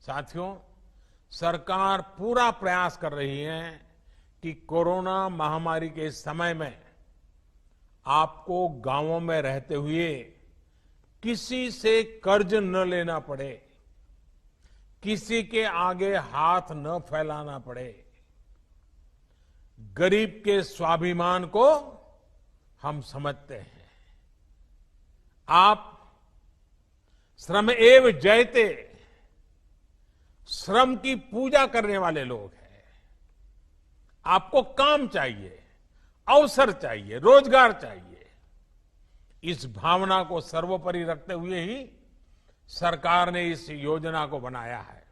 साथियों, सरकार पूरा प्रयास कर रही है कि कोरोना महामारी के इस समय में आपको गांवों में रहते हुए किसी से कर्ज न लेना पड़े, किसी के आगे हाथ न फैलाना पड़े। गरीब के स्वाभिमान को हम समझते हैं। आप श्रम एव जयते, श्रम की पूजा करने वाले लोग हैं। आपको काम चाहिए, अवसर चाहिए, रोजगार चाहिए। इस भावना को सर्वोपरि रखते हुए ही सरकार ने इस योजना को बनाया है।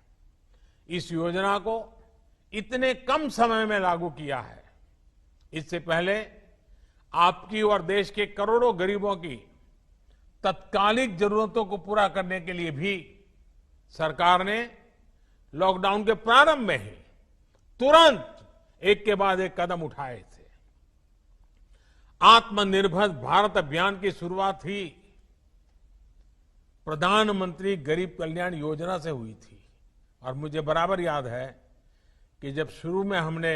इस योजना को इतने कम समय में लागू किया है। इससे पहले आपकी और देश के करोड़ों गरीबों की तत्कालिक जरूरतों को पूरा करने के लिए भी सरकार ने लॉकडाउन के प्रारंभ में ही तुरंत एक के बाद एक कदम उठाए थे। आत्मनिर्भर भारत अभियान की शुरुआत ही प्रधानमंत्री गरीब कल्याण योजना से हुई थी। और मुझे बराबर याद है कि जब शुरू में हमने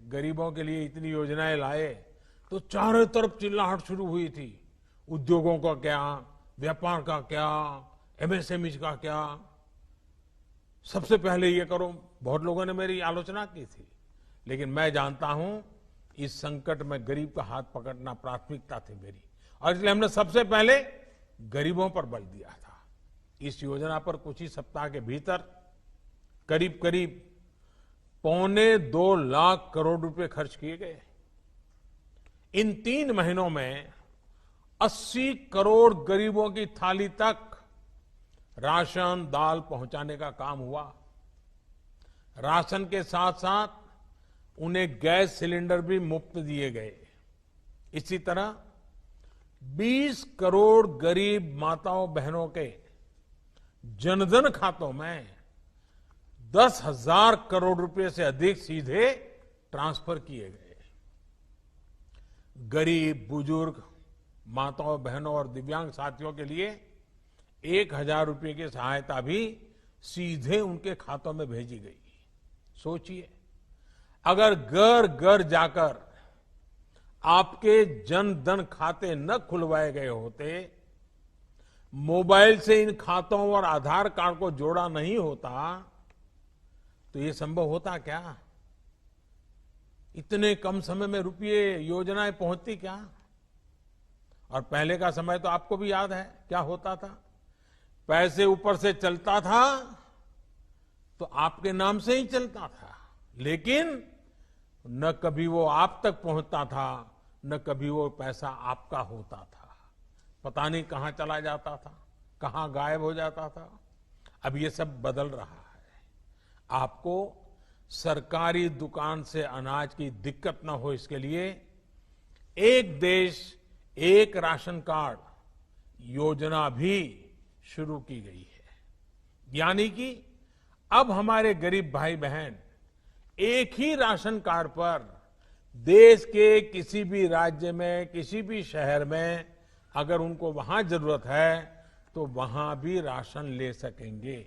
गरीबों के लिए इतनी योजनाएं लाए तो चारों तरफ चिल्लाहट शुरू हुई थी। उद्योगों का क्या, व्यापार का क्या, एमएसएमई का क्या, सबसे पहले ये करो। बहुत लोगों ने मेरी आलोचना की थी, लेकिन मैं जानता हूं इस संकट में गरीब का हाथ पकड़ना प्राथमिकता थी मेरी, और इसलिए हमने सबसे पहले गरीबों पर बल दिया था। इस योजना पर कुछ ही सप्ताह के भीतर करीब करीब 2.25 लाख करोड़ रुपए खर्च किए गए। इन 3 महीनों में 80 करोड़ गरीबों की थाली तक राशन दाल पहुंचाने का काम हुआ। राशन के साथ साथ उन्हें गैस सिलेंडर भी मुफ्त दिए गए। इसी तरह 20 करोड़ गरीब माताओं बहनों के जनधन खातों में 10,000 करोड़ रुपए से अधिक सीधे ट्रांसफर किए गए। गरीब, बुजुर्ग, माताओं बहनों और दिव्यांग साथियों के लिए 1,000 रुपए की सहायता भी सीधे उनके खातों में भेजी गई। सोचिए, अगर घर घर जाकर आपके जन धन खाते न खुलवाए गए होते, मोबाइल से इन खातों और आधार कार्ड को जोड़ा नहीं होता, तो ये संभव होता क्या? इतने कम समय में रुपये योजनाएं पहुंचती क्या? और पहले का समय तो आपको भी याद है क्या होता था। पैसे ऊपर से चलता था तो आपके नाम से ही चलता था, लेकिन न कभी वो आप तक पहुंचता था, न कभी वो पैसा आपका होता था। पता नहीं कहां चला जाता था, कहां गायब हो जाता था। अब ये सब बदल रहा है। आपको सरकारी दुकान से अनाज की दिक्कत न हो, इसके लिए एक देश एक राशन कार्ड योजना भी शुरू की गई है। यानी कि अब हमारे गरीब भाई बहन एक ही राशन कार्ड पर देश के किसी भी राज्य में, किसी भी शहर में अगर उनको वहां जरूरत है तो वहां भी राशन ले सकेंगे।